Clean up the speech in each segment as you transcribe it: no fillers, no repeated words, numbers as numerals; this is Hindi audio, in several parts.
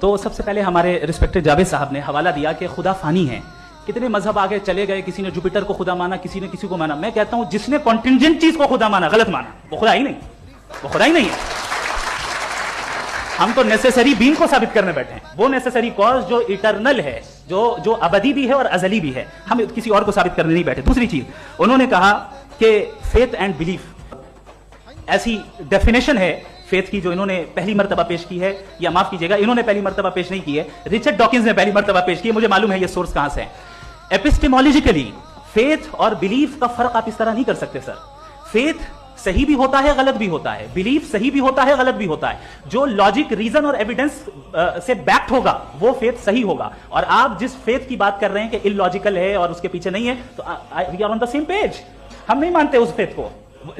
तो सबसे पहले हमारे रिस्पेक्टेड जावेद साहब ने हवाला दिया कि खुदा फानी है। कितने मजहब आगे चले गए, किसी ने जुपिटर को खुदा माना, किसी ने किसी को माना। मैं कहता हूं जिसने कॉन्टिंजेंट चीज को खुदा माना, गलत माना, वो खुदा ही नहीं, वो खुदा ही नहीं है। हम तो नेसेसरी बीइंग को साबित करने बैठे हैं, वो नेसेसरी कॉज जो इटरनल है, जो अबदी भी है और अजली भी है। हम किसी और को साबित करने नहीं बैठे। दूसरी चीज उन्होंने कहा कि फेथ एंड बिलीफ, ऐसी डेफिनेशन है फेथ की जो इन्होंने पहली मर्तबा पेश की है, या माफ कीजिएगा इन्होंने पहली मर्तबा पेश नहीं की है, रिचर्ड डॉकिंस ने पहली मर्तबा पेश की है। मुझे मालूम है ये सोर्स कहां से है। एपिस्टेमोलॉजिकली फेथ और बिलीफ का फर्क आप इस तरह नहीं कर सकते सर। फेथ सही भी होता है, गलत भी होता है, बिलीफ सही भी होता है, गलत भी होता है। जो लॉजिक, रीजन और एविडेंस से बैक्ड होगा वो फेथ सही होगा। और आप जिस फेथ की बात कर रहे हैं कि इलॉजिकल है और उसके पीछे नहीं है, तो we are on the same page. हम नहीं मानते उस फेथ को,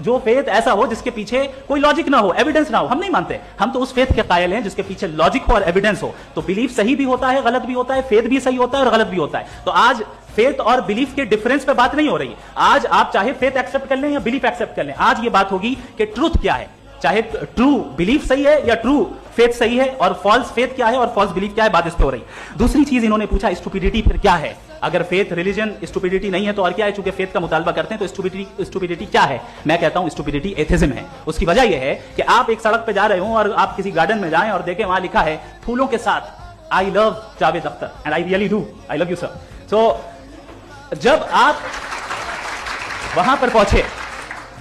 जो फेथ ऐसा हो जिसके पीछे कोई लॉजिक ना हो, एविडेंस ना हो, हम नहीं मानते। हम तो उस फेथ के कायल हैं जिसके पीछे लॉजिक हो और एविडेंस हो। तो बिलीफ सही भी होता है, गलत भी होता है, फेथ भी सही होता है और गलत भी होता है। तो आज फेथ और बिलीफ के डिफरेंस पे बात नहीं हो रही। आज आप चाहे फेथ एक्सेप्ट कर लें या बिलीफ एक्सेप्ट कर लें, आज ये बात होगी कि ट्रूथ क्या है, चाहे ट्रू बिलीफ सही है या ट्रू फेथ सही है, और फॉल्स फेथ क्या है और फॉल्स बिलीफ क्या है, बात इस पे हो रही। दूसरी चीज इन्होंने पूछा स्टुपिडिटी फिर क्या है। अगर फेथ रिलीजन स्टुपिडिटी नहीं है तो और क्या है? चूंकि फेथ का मुतालबा करते हैं तो स्टुपिडिटी क्या है? मैं कहता हूं स्टुपिडिटी एथिज्म है। उसकी वजह यह है कि आप एक सड़क पे जा रहे हो और आप किसी गार्डन में जाएं और देखें वहां लिखा है फूलों के साथ I love Javed Akhtar and I really do, I love you sir. So जब आप वहां पर पहुंचे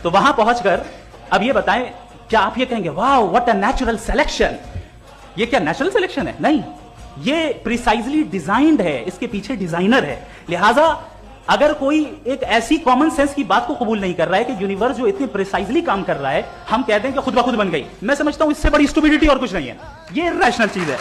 तो वहां पहुंचकर अब ये बताएं, क्या आप ये कहेंगे वाह व्हाट अ नेचुरल सिलेक्शन? ये क्या नेचुरल सिलेक्शन है? नहीं, ये प्रिसाइजली डिजाइंड है, इसके पीछे डिजाइनर है। लिहाजा अगर कोई एक ऐसी कॉमन सेंस की बात को कबूल नहीं कर रहा है कि यूनिवर्स जो इतनी प्रिसाइजली काम कर रहा है, हम कहते हैं कि खुद ब खुद बन गई, मैं समझता हूं इससे बड़ी स्टुपिडिटी और कुछ नहीं है। ये रैशनल चीज है।